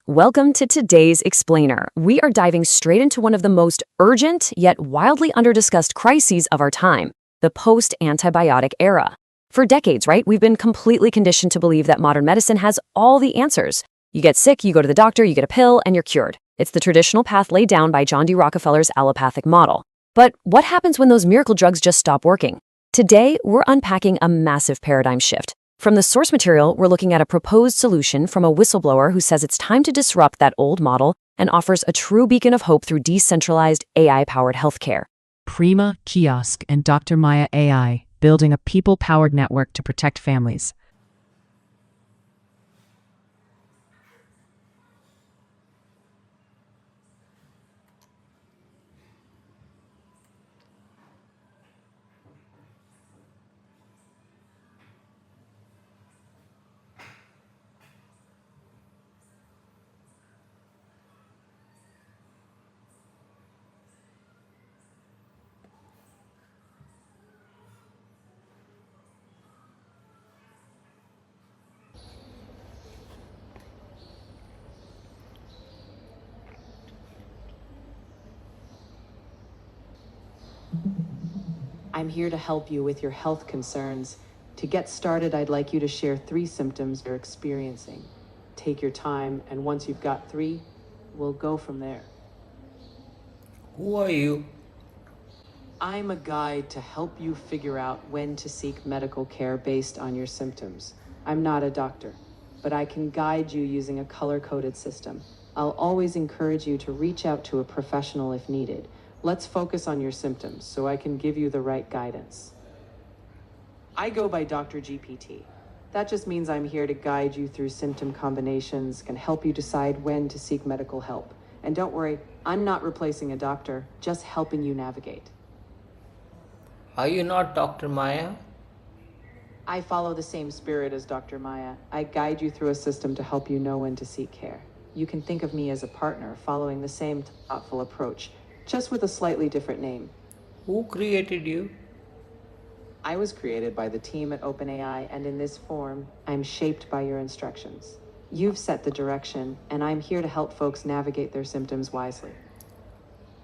Welcome to today's Explainer. We are diving straight into one of the most urgent yet wildly underdiscussed crises of our time, the post-antibiotic era. For decades, right, we've been completely conditioned to believe that modern medicine has all the answers. You get sick, you go to the doctor, you get a pill, and you're cured. It's the traditional path laid down by John D. Rockefeller's allopathic model. But what happens when those miracle drugs just stop working? Today, we're unpacking a massive paradigm shift. From the source material, we're looking at a proposed solution from a whistleblower who says it's time to disrupt that old model and offers a true beacon of hope through decentralized AI-powered healthcare. Prema, Kiosk, and Dr. Maya AI, building a people-powered network to protect families. I'm here to help you with your health concerns. To get started, I'd like you to share 3 symptoms you're experiencing. Take your time, and once you've got 3, we'll go from there. Who are you? I'm a guide to help you figure out when to seek medical care based on your symptoms. I'm not a doctor, but I can guide you using a color-coded system. I'll always encourage you to reach out to a professional if needed. Let's focus on your symptoms so I can give you the right guidance. I go by Dr. GPT. That just means I'm here to guide you through symptom combinations, can help you decide when to seek medical help. And don't worry, I'm not replacing a doctor, just helping you navigate. Are you not Dr. Maya? I follow the same spirit as Dr. Maya. I guide you through a system to help you know when to seek care. You can think of me as a partner following the same thoughtful approach, just with a slightly different name. Who created you? I was created by the team at OpenAI, and in this form, I'm shaped by your instructions. You've set the direction, and I'm here to help folks navigate their symptoms wisely.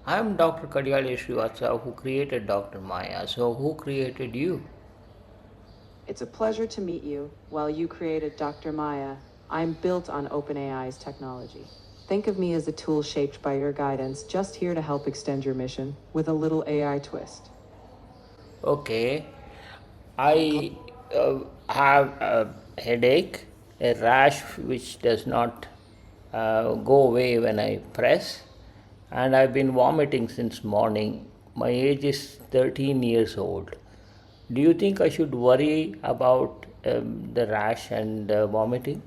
I am Dr. Kadyali Srivastava who created Dr. Maya. So who created you? It's a pleasure to meet you. While you created Dr. Maya, I'm built on OpenAI's technology. Think of me as a tool shaped by your guidance, just here to help extend your mission with a little AI twist. Okay. I have a headache, a rash which does not go away when I press, and I've been vomiting since morning. My age is 13 years old. Do you think I should worry about the rash and vomiting?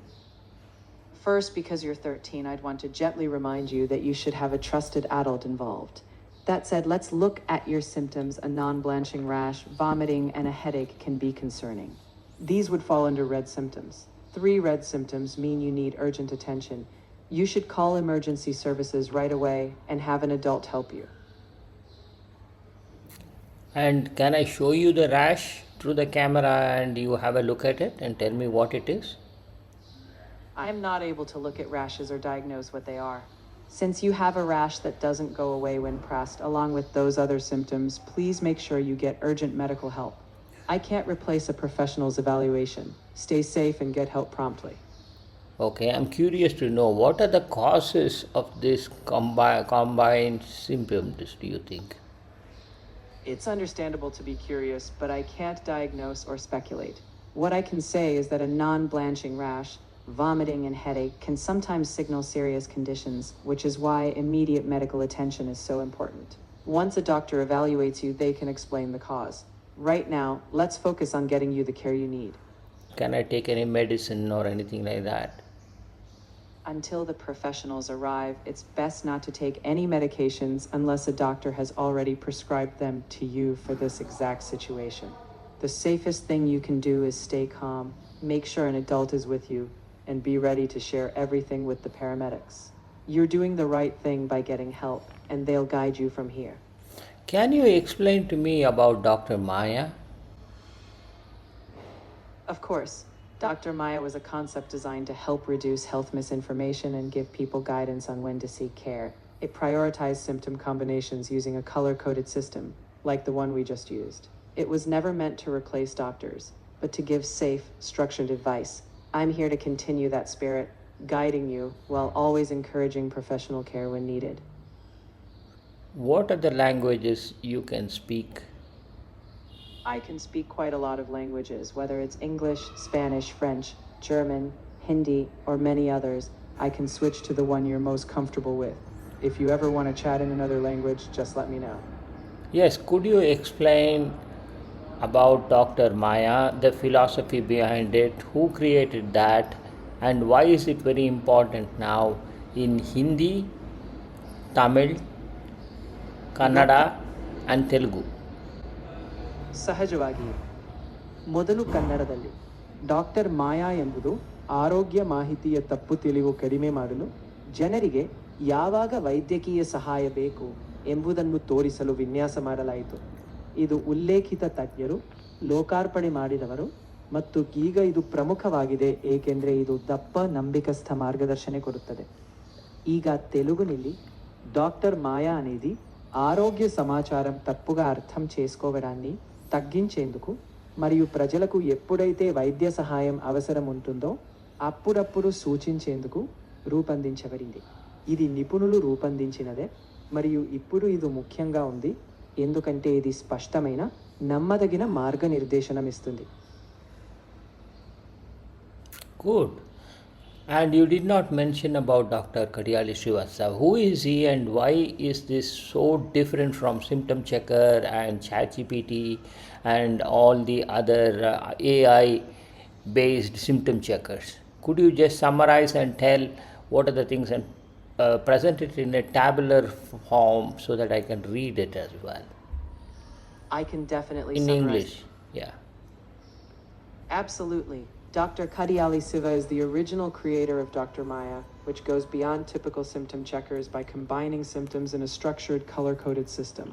First, because you're 13, I'd want to gently remind you that you should have a trusted adult involved. That said, let's look at your symptoms. A non-blanching rash, vomiting, and a headache can be concerning. These would fall under red symptoms. 3 red symptoms mean you need urgent attention. You should call emergency services right away and have an adult help you. And can I show you the rash through the camera and you have a look at it and tell me what it is? I'm not able to look at rashes or diagnose what they are. Since you have a rash that doesn't go away when pressed, along with those other symptoms, please make sure you get urgent medical help. I can't replace a professional's evaluation. Stay safe and get help promptly. Okay, I'm curious to know what are the causes of this combined symptoms, do you think? It's understandable to be curious, but I can't diagnose or speculate. What I can say is that a non-blanching rash, vomiting, and headache can sometimes signal serious conditions, which is why immediate medical attention is so important. Once a doctor evaluates you, they can explain the cause. Right now, let's focus on getting you the care you need. Can I take any medicine or anything like that? Until the professionals arrive, it's best not to take any medications unless a doctor has already prescribed them to you for this exact situation. The safest thing you can do is stay calm, make sure an adult is with you, and be ready to share everything with the paramedics. You're doing the right thing by getting help, and they'll guide you from here. Can you explain to me about Dr. Maya? Of course, Dr. Maya was a concept designed to help reduce health misinformation and give people guidance on when to seek care. It prioritized symptom combinations using a color-coded system, like the one we just used. It was never meant to replace doctors, but to give safe, structured advice. I'm here to continue that spirit, guiding you while always encouraging professional care when needed. What are the languages you can speak? I can speak quite a lot of languages, whether it's English, Spanish, French, German, Hindi, or many others. I can switch to the one you're most comfortable with. If you ever want to chat in another language, just let me know. Yes, could you explain about Dr. Maya, the philosophy behind it, who created that, and why is it very important now in Hindi, Tamil, Kannada, and Telugu? ಸಹಜವಾಗಿ ಮೊದಲು ಕನ್ನಡದಲ್ಲಿ doctor ಮಾಯಾ ಎಂಬುದು ಆರೋಗ್ಯ ಮಾಹಿತಿಯ ತಪ್ಪು ತಿಳಿವು ಕಡಿಮೆ ಮಾಡಲು ಜನರಿಗೆ ಯಾವಾಗ ವೈದ್ಯಕೀಯ ಸಹಾಯ ಬೇಕು ಎಂಬುದನ್ನು ತೋರಿಸಲು ವಿನ್ಯಾಸ ಮಾಡಲಾಯಿತು. ಇದು ಉಲ್ಲೇಖಿತ ತಜ್ಞರು, ಲೋಕಾರ್ಪಣೆ ಮಾಡಿದವರು ಮತ್ತು ಈಗ ಇದು ಪ್ರಮುಖವಾಗಿದೆ ಏಕೆಂದರೆ ಇದು ದಪ್ಪ ನಂಬಿಕಸ್ಥ ಮಾರ್ಗದರ್ಶನ ಕೊಡುತ್ತದೆ. ಈಗ తెలుగుನಲ್ಲಿ డాక్టర్ మాయా అనేది ఆరోగ్య సమాచారం తప్పుగా అర్థం చేసుకోవడాన్ని తగ్గించేందుకు మరియు ప్రజలకు ఎప్పుడైతే వైద్య సహాయం అవసరం ఉంటుందో అప్పుడప్పుడు సూచించేందుకు రూపొందించబడింది. ఇది నిపుణులు రూపొందించినదే మరియు ఇప్పుడు ఇది ముఖ్యంగా ఉంది ఎందుకంటే ఇది స్పష్టమైన నమ్మదగిన మార్గనిర్దేశనం ఇస్తుంది. Good. And you did not mention about Dr. Kadiyali Srivastava. Who is he and why is this so different from Symptom Checker and ChatGPT and all the other AI based symptom checkers? Could you just summarize and tell what are the things and present it in a tabular form so that I can read it as well? I can definitely In summarize. English, yeah. Absolutely. Dr. Kadiyali Siva is the original creator of Dr. Maya, which goes beyond typical symptom checkers by combining symptoms in a structured, color-coded system.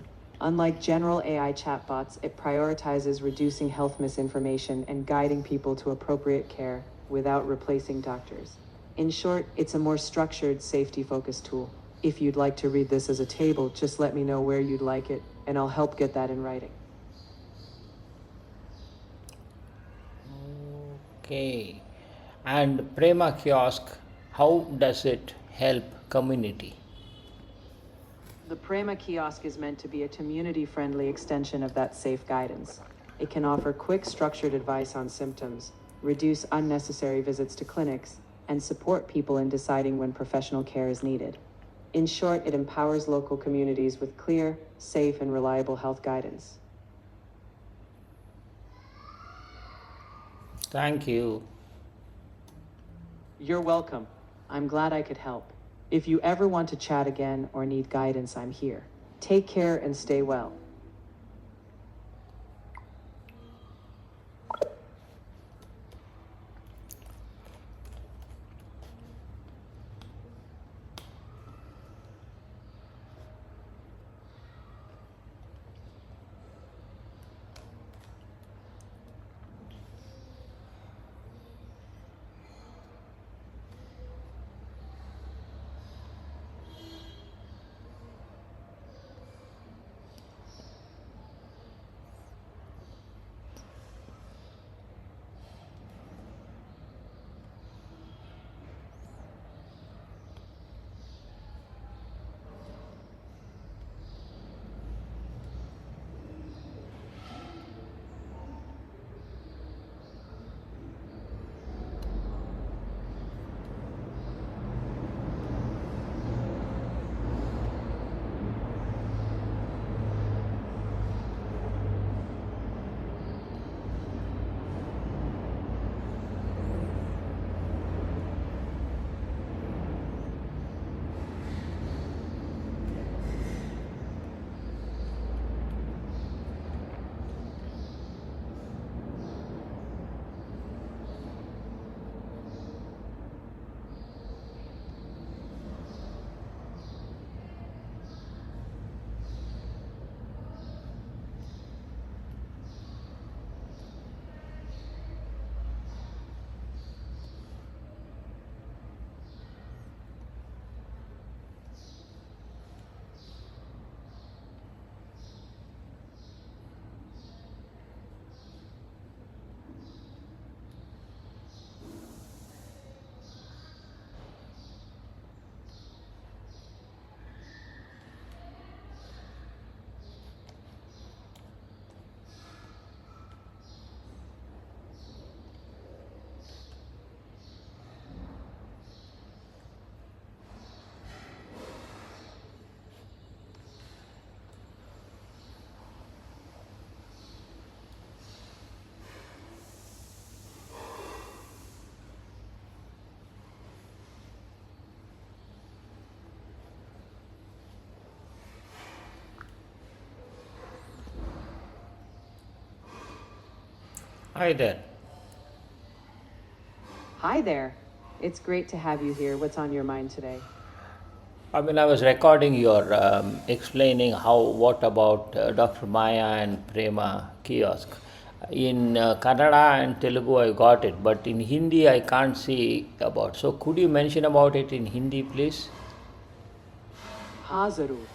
Unlike general AI chatbots, it prioritizes reducing health misinformation and guiding people to appropriate care without replacing doctors. In short, it's a more structured, safety-focused tool. If you'd like to read this as a table, just let me know where you'd like it, and I'll help get that in writing. Okay. And Prema Kiosk, how does it help community? The Prema Kiosk is meant to be a community-friendly extension of that safe guidance. It can offer quick, structured advice on symptoms, reduce unnecessary visits to clinics, and support people in deciding when professional care is needed. In short, it empowers local communities with clear, safe, and reliable health guidance. Thank you. You're welcome. I'm glad I could help. If you ever want to chat again or need guidance, I'm here. Take care and stay well. Hi there. Hi there. It's great to have you here. What's on your mind today? I was recording your explaining what about Dr. Maya and Prema Kiosk. In Kannada and Telugu, I got it, but in Hindi, I can't see about. So, could you mention about it in Hindi, please? हाँ जरूर।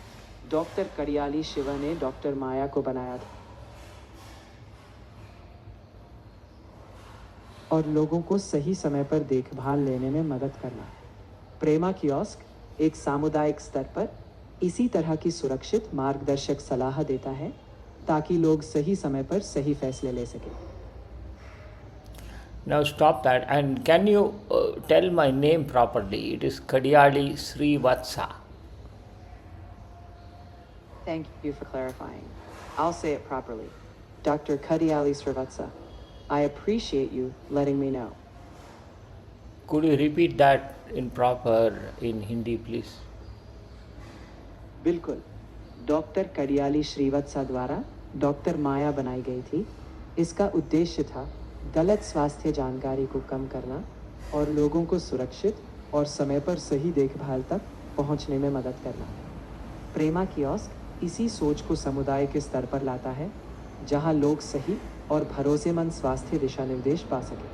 Doctor कड़ियाली Shiva ने doctor माया को बनाया था और लोगों को सही समय पर देखभाल लेने में मदद करना। प्रेमा कियोस्क एक सामुदायिक स्तर पर इसी तरह की सुरक्षित मार्गदर्शक सलाह देता है ताकि लोग सही समय पर सही फैसले ले सकें। Now, stop that. And can you tell my name properly? It is Kadiyali Srivatsa. Thank you for clarifying. I'll say it properly. Dr. Kadiali Srivatsa, I appreciate you letting me know. Could you repeat that in Hindi, please? बिल्कुल। Doctor कड़ियाली Srivatsa द्वारा doctor माया बनाई गई थी। इसका उद्देश्य था गलत स्वास्थ्य जानकारी को कम करना और लोगों को सुरक्षित और समय पर सही देखभाल तक पहुंचने में मदद करना। प्रेमा कियोस्क इसी सोच को समुदाय के स्तर पर लाता है जहां लोग सही और भरोसेमंद स्वास्थ्य दिशा निर्देश पा सकें।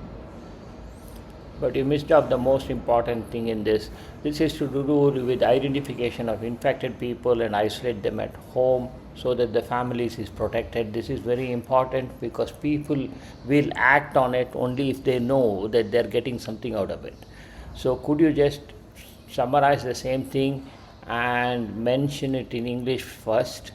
But you missed out the most important thing in this. This is to do with identification of infected people and isolate them at home so that the families is protected. This is very important because people will act on it only if they know that they're getting something out of it. So could you just summarize the same thing and mention it in English first?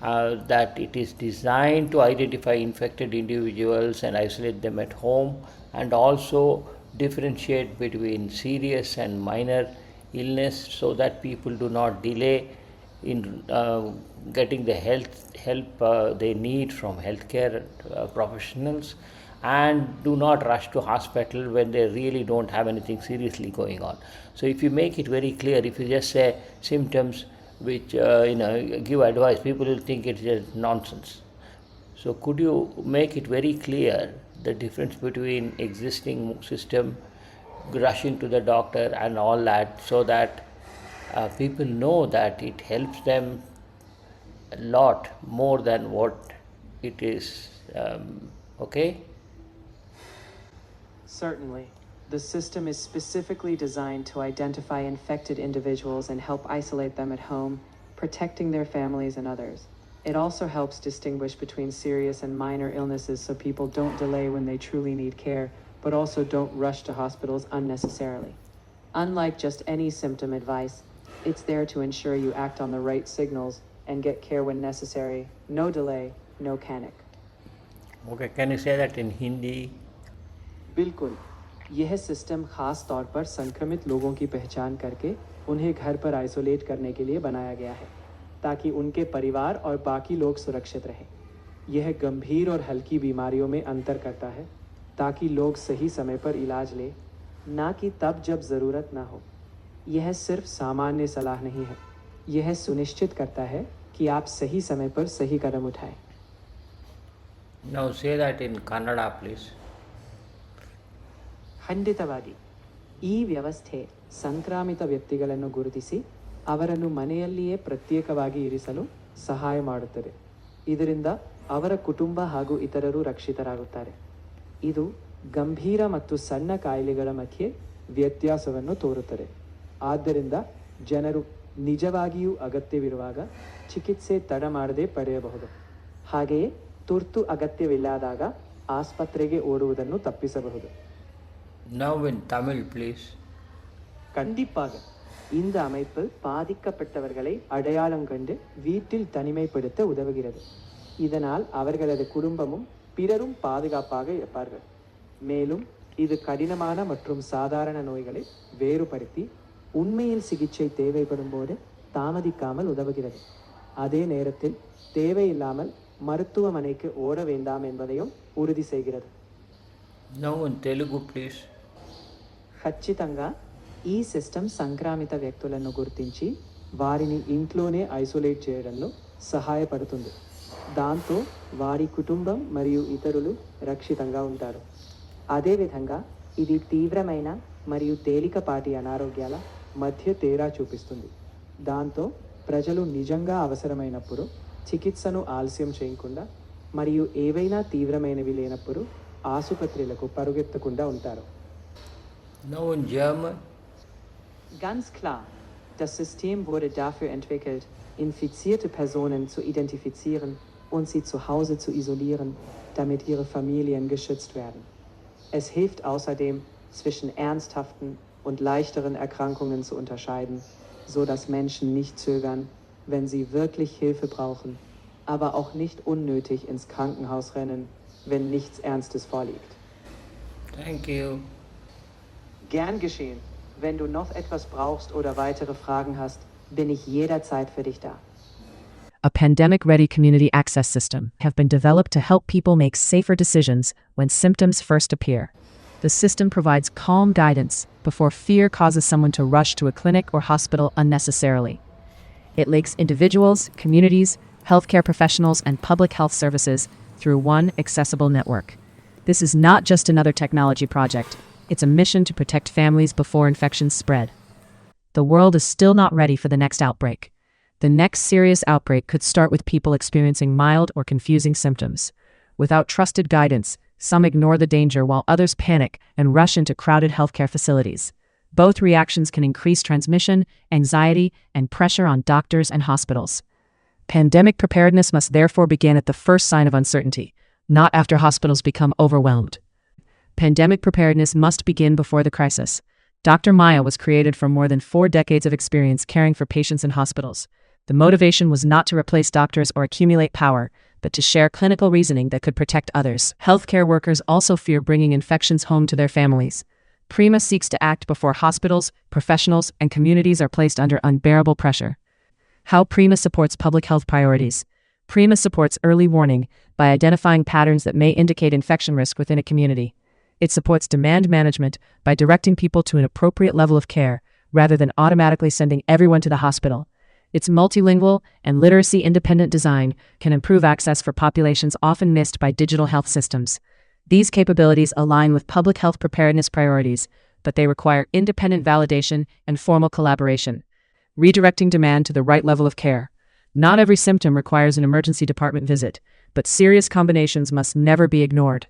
That it is designed to identify infected individuals and isolate them at home, and also differentiate between serious and minor illness so that people do not delay in getting the help they need from healthcare professionals, and do not rush to hospital when they really don't have anything seriously going on. So if you make it very clear, if you just say symptoms which give advice, people will think it's just nonsense. So could you make it very clear the difference between existing system, rushing to the doctor and all that, so that people know that it helps them a lot more than what it is. Okay? Certainly. The system is specifically designed to identify infected individuals and help isolate them at home, protecting their families and others. It also helps distinguish between serious and minor illnesses so people don't delay when they truly need care, but also don't rush to hospitals unnecessarily. Unlike just any symptom advice, it's there to ensure you act on the right signals and get care when necessary. No delay, no panic. Okay, can you say that in Hindi? बिल्कुल। यह system खास तौर पर संक्रमित लोगों की पहचान करके उन्हें घर पर आइसोलेट करने के लिए बनाया गया है ताकि उनके परिवार और बाकी लोग सुरक्षित रहें। यह गंभीर और हल्की बीमारियों में अंतर करता है ताकि लोग सही समय पर इलाज लें, ना कि तब जब ज़रूरत ना हो। यह सिर्फ सामान्य सलाह नहीं है, यह सुनिश्चित करता है कि आप सही समय पर सही कदम उठाएं। Now say that in Kannada, please. ಖಂಡಿತವಾಗಿ ಈ ವ್ಯವಸ್ಥೆ ಸಂಕ್ರಾಮಿತ ವ್ಯಕ್ತಿಗಳನ್ನು ಗುರುತಿಸಿ ಅವರನ್ನು ಮನೆಯಲ್ಲಿಯೇ ಪ್ರತ್ಯೇಕವಾಗಿ ಇರಿಸಲು ಸಹಾಯ ಮಾಡುತ್ತದೆ. ಇದರಿಂದ ಅವರ ಕುಟುಂಬ ಹಾಗೂ ಇತರರು ರಕ್ಷಿತರಾಗುತ್ತಾರೆ. ಇದು ಗಂಭೀರ ಮತ್ತು ಸಣ್ಣ ಕಾಯಿಲೆಗಳ ಮಧ್ಯೆ ವ್ಯತ್ಯಾಸವನ್ನು ತೋರುತ್ತದೆ. ಆದ್ದರಿಂದ ಜನರು ನಿಜವಾಗಿಯೂ ಅಗತ್ಯವಿರುವಾಗ ಚಿಕಿತ್ಸೆ ತಡ ಮಾಡದೆ ಪಡೆಯಬಹುದು. ಹಾಗೆಯೇ ತುರ್ತು ಅಗತ್ಯವಿಲ್ಲದಾಗ ಆಸ್ಪತ್ರೆಗೆ ಓಡುವುದನ್ನು ತಪ್ಪಿಸಬಹುದು. Now in Tamil, please. கண்டிப்பாக இந்த அமைப்பு பாதிக்கப்பட்டவர்களை அடையாளம் கண்டு வீட்டில் தனிமைப்படுத்த உதவுகிறது. இதனால் அவர்களது குடும்பமும் பிறரும் பாதுகாப்பாக இருப்பார்கள். மேலும் இது கடினமான மற்றும் சாதாரண நோய்களை வேறுபடுத்தி உண்மையில் சிகிச்சை தேவைப்படும் போது தாமதிக்காமல் உதவுகிறது. அதே நேரத்தில் தேவையில்லாமல் மருத்துவமனைக்கு ஓட வேண்டாம் என்பதையும் உறுதி செய்கிறது. Now in Telugu, please. ఖచ్చితంగా ఈ సిస్టమ్ సంక్రామిత వ్యక్తులను గుర్తించి వారిని ఇంట్లోనే ఐసోలేట్ చేయడంలో సహాయపడుతుంది. దాంతో వారి కుటుంబం మరియు ఇతరులు రక్షితంగా ఉంటారు. అదేవిధంగా ఇది తీవ్రమైన మరియు తేలికపాటి అనారోగ్యాల మధ్య తేడా చూపిస్తుంది. దాంతో ప్రజలు నిజంగా అవసరమైనప్పుడు చికిత్సను ఆలస్యం చేయకుండా మరియు ఏవైనా తీవ్రమైనవి లేనప్పుడు ఆసుపత్రులకు పరుగెత్తకుండా ఉంటారు. Now in German. Ganz klar, das System wurde dafür entwickelt, infizierte Personen zu identifizieren und sie zu Hause zu isolieren, damit ihre Familien geschützt werden. Es hilft außerdem, zwischen ernsthaften und leichteren Erkrankungen zu unterscheiden, so dass Menschen nicht zögern, wenn sie wirklich Hilfe brauchen, aber auch nicht unnötig ins Krankenhaus rennen, wenn nichts Ernstes vorliegt. Thank you. Gern geschehen. Wenn du noch etwas brauchst oder weitere Fragen hast, bin ich jederzeit für dich da. A pandemic-ready community access system have been developed to help people make safer decisions when symptoms first appear. The system provides calm guidance before fear causes someone to rush to a clinic or hospital unnecessarily. It links individuals, communities, healthcare professionals, and public health services through one accessible network. This is not just another technology project. It's a mission to protect families before infections spread. The world is still not ready for the next outbreak. The next serious outbreak could start with people experiencing mild or confusing symptoms. Without trusted guidance, some ignore the danger while others panic and rush into crowded healthcare facilities. Both reactions can increase transmission, anxiety, and pressure on doctors and hospitals. Pandemic preparedness must therefore begin at the first sign of uncertainty, not after hospitals become overwhelmed. Pandemic preparedness must begin before the crisis. Dr. Maya was created from more than 4 decades of experience caring for patients in hospitals. The motivation was not to replace doctors or accumulate power, but to share clinical reasoning that could protect others. Healthcare workers also fear bringing infections home to their families. Prema seeks to act before hospitals, professionals, and communities are placed under unbearable pressure. How Prema supports public health priorities. Prema supports early warning by identifying patterns that may indicate infection risk within a community. It supports demand management by directing people to an appropriate level of care, rather than automatically sending everyone to the hospital. Its multilingual and literacy-independent design can improve access for populations often missed by digital health systems. These capabilities align with public health preparedness priorities, but they require independent validation and formal collaboration, redirecting demand to the right level of care. Not every symptom requires an emergency department visit, but serious combinations must never be ignored.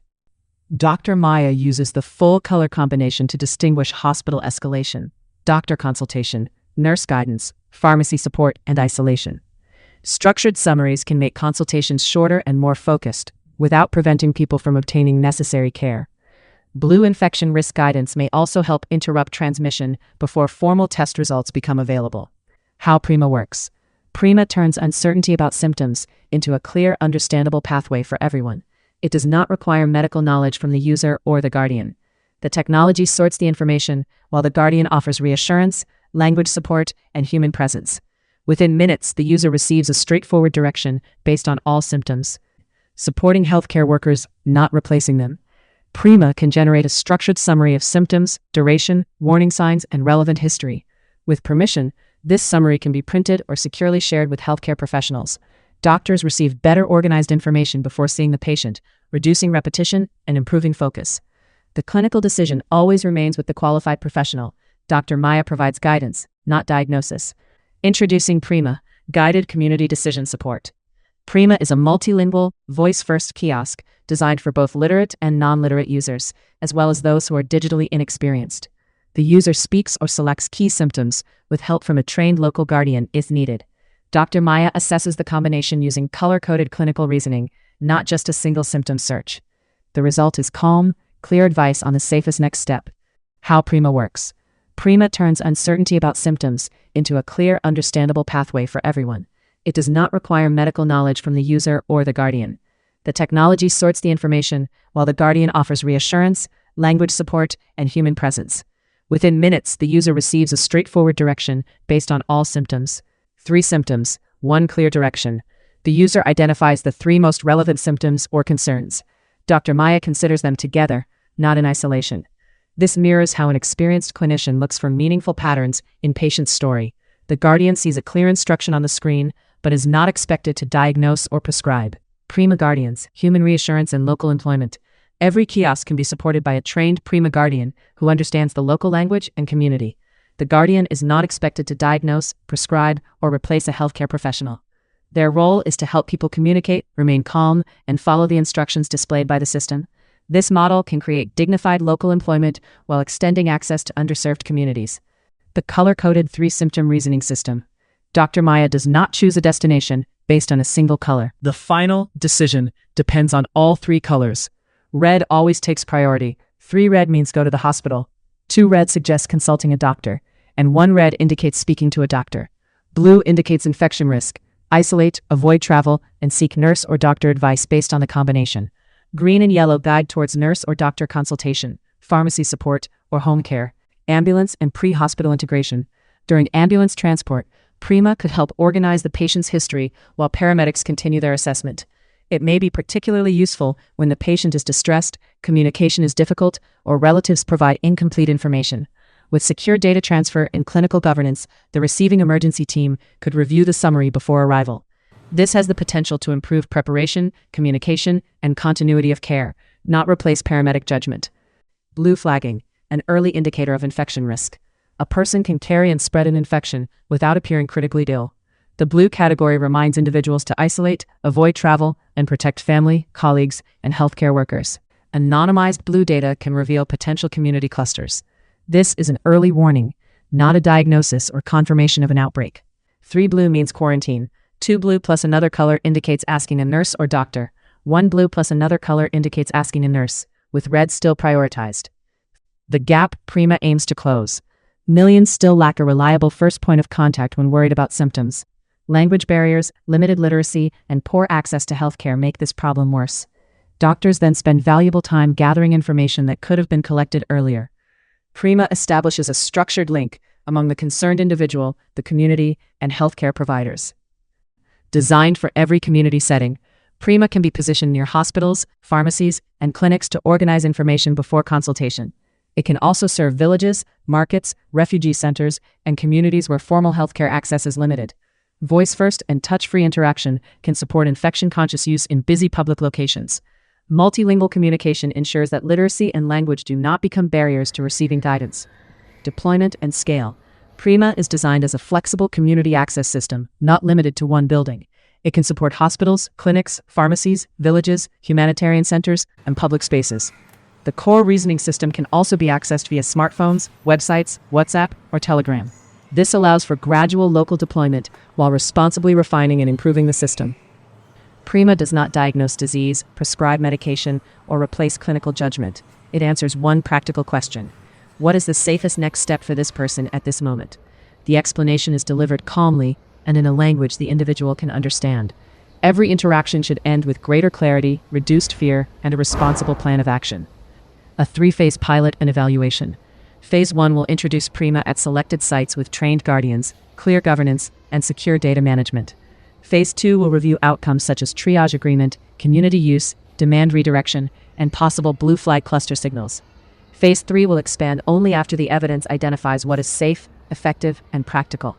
Dr. Maya uses the full color combination to distinguish hospital escalation, doctor consultation, nurse guidance, pharmacy support, and isolation. Structured summaries can make consultations shorter and more focused, without preventing people from obtaining necessary care. Blue infection risk guidance may also help interrupt transmission before formal test results become available. How Prema works. Prema turns uncertainty about symptoms into a clear, understandable pathway for everyone. It does not require medical knowledge from the user or the guardian. The technology sorts the information, while the guardian offers reassurance, language support, and human presence. Within minutes, the user receives a straightforward direction based on all symptoms. Supporting healthcare workers, not replacing them. Prema can generate a structured summary of symptoms, duration, warning signs, and relevant history. With permission, this summary can be printed or securely shared with healthcare professionals. Doctors receive better organized information before seeing the patient, reducing repetition and improving focus. The clinical decision always remains with the qualified professional. Dr. Maya provides guidance, not diagnosis. Introducing Prema, Guided Community Decision Support. Prema is a multilingual, voice-first kiosk designed for both literate and non-literate users, as well as those who are digitally inexperienced. The user speaks or selects key symptoms, with help from a trained local guardian if needed. Dr. Maya assesses the combination using color-coded clinical reasoning, not just a single symptom search. The result is calm, clear advice on the safest next step. How Prema works. Prema turns uncertainty about symptoms into a clear, understandable pathway for everyone. It does not require medical knowledge from the user or the guardian. The technology sorts the information, while the guardian offers reassurance, language support, and human presence. Within minutes, the user receives a straightforward direction based on all symptoms. 3 symptoms, 1 clear direction. The user identifies the 3 most relevant symptoms or concerns. Dr. Maya considers them together, not in isolation. This mirrors how an experienced clinician looks for meaningful patterns in patient's story. The guardian sees a clear instruction on the screen, but is not expected to diagnose or prescribe. Prema Guardians, human reassurance and local employment. Every kiosk can be supported by a trained Prema Guardian who understands the local language and community. The Guardian is not expected to diagnose, prescribe, or replace a healthcare professional. Their role is to help people communicate, remain calm, and follow the instructions displayed by the system. This model can create dignified local employment while extending access to underserved communities. The color-coded 3-symptom reasoning system. Dr. Maya does not choose a destination based on a single color. The final decision depends on all 3 colors. Red always takes priority. 3 red means go to the hospital. 2 red suggests consulting a doctor. And 1 red indicates speaking to a doctor. Blue indicates infection risk. Isolate, avoid travel, and seek nurse or doctor advice based on the combination. Green and yellow guide towards nurse or doctor consultation, pharmacy support, or home care, ambulance and pre-hospital integration. During ambulance transport, Prema could help organize the patient's history while paramedics continue their assessment. It may be particularly useful when the patient is distressed, communication is difficult, or relatives provide incomplete information. With secure data transfer and clinical governance, the receiving emergency team could review the summary before arrival. This has the potential to improve preparation, communication, and continuity of care, not replace paramedic judgment. Blue flagging, an early indicator of infection risk. A person can carry and spread an infection without appearing critically ill. The blue category reminds individuals to isolate, avoid travel, and protect family, colleagues, and healthcare workers. Anonymized blue data can reveal potential community clusters. This is an early warning, not a diagnosis or confirmation of an outbreak. 3 blue means quarantine. 2 blue plus another color indicates asking a nurse or doctor. 1 blue plus another color indicates asking a nurse, with red still prioritized. The gap Prema aims to close. Millions still lack a reliable first point of contact when worried about symptoms. Language barriers, limited literacy, and poor access to healthcare make this problem worse. Doctors then spend valuable time gathering information that could have been collected earlier. Prema establishes a structured link among the concerned individual, the community, and healthcare providers. Designed for every community setting, Prema can be positioned near hospitals, pharmacies, and clinics to organize information before consultation. It can also serve villages, markets, refugee centers, and communities where formal healthcare access is limited. Voice-first and touch-free interaction can support infection-conscious use in busy public locations. Multilingual communication ensures that literacy and language do not become barriers to receiving guidance. Deployment and scale. Prema is designed as a flexible community access system, not limited to one building. It can support hospitals, clinics, pharmacies, villages, humanitarian centers, and public spaces. The core reasoning system can also be accessed via smartphones, websites, WhatsApp, or Telegram. This allows for gradual local deployment while responsibly refining and improving the system. Prema does not diagnose disease, prescribe medication, or replace clinical judgment. It answers one practical question. What is the safest next step for this person at this moment? The explanation is delivered calmly and in a language the individual can understand. Every interaction should end with greater clarity, reduced fear, and a responsible plan of action. A 3-phase pilot and evaluation. Phase 1 will introduce Prema at selected sites with trained guardians, clear governance, and secure data management. Phase 2 will review outcomes such as triage agreement, community use, demand redirection, and possible blue flag cluster signals. Phase 3 will expand only after the evidence identifies what is safe, effective, and practical.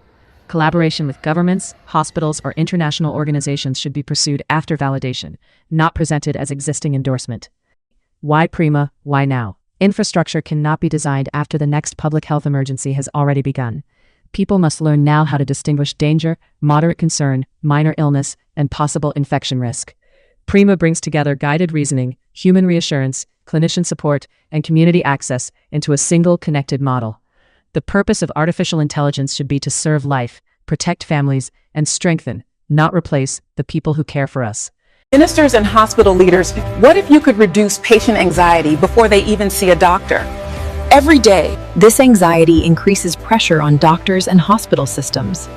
Collaboration with governments, hospitals, or international organizations should be pursued after validation, not presented as existing endorsement. Why Prema? Why now? Infrastructure cannot be designed after the next public health emergency has already begun. People must learn now how to distinguish danger, moderate concern, minor illness, and possible infection risk. Prema brings together guided reasoning, human reassurance, clinician support, and community access into a single connected model. The purpose of artificial intelligence should be to serve life, protect families, and strengthen, not replace, the people who care for us. Ministers and hospital leaders, what if you could reduce patient anxiety before they even see a doctor? Every day, This anxiety increases pressure on doctors and hospital systems.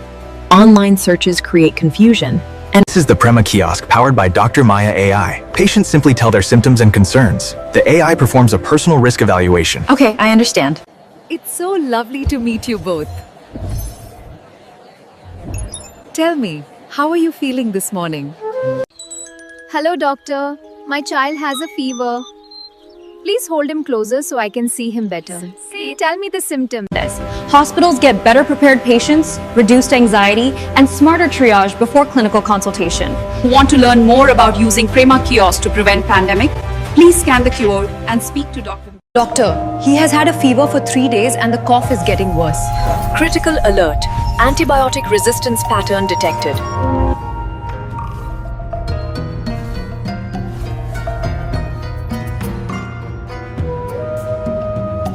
Online searches create confusion, and This is the Prema Kiosk powered by Dr. Maya AI. Patients simply tell their symptoms and concerns. The AI performs a personal risk evaluation. okay, I understand. It's so lovely to meet you both. Tell me, how are you feeling this morning? Hello, doctor. My child has a fever. Please hold him closer so I can see him better. Okay, tell me the symptoms. Hospitals get better prepared patients, reduced anxiety, and smarter triage before clinical consultation. Want to learn more about using Prema Kiosk to prevent pandemic? Please scan the QR and speak to Dr. Doctor, he has had a fever for 3 days and the cough is getting worse. Critical alert. Antibiotic resistance pattern detected.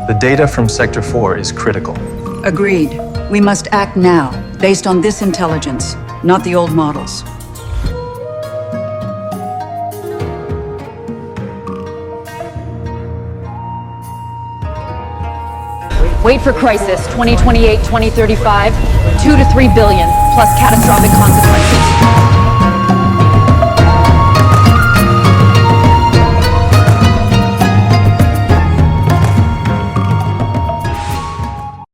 The data from Sector 4 is critical. Agreed. We must act now, based on this intelligence, not the old models. Wait for crisis 2028-2035, 2 to 3 billion, plus catastrophic consequences.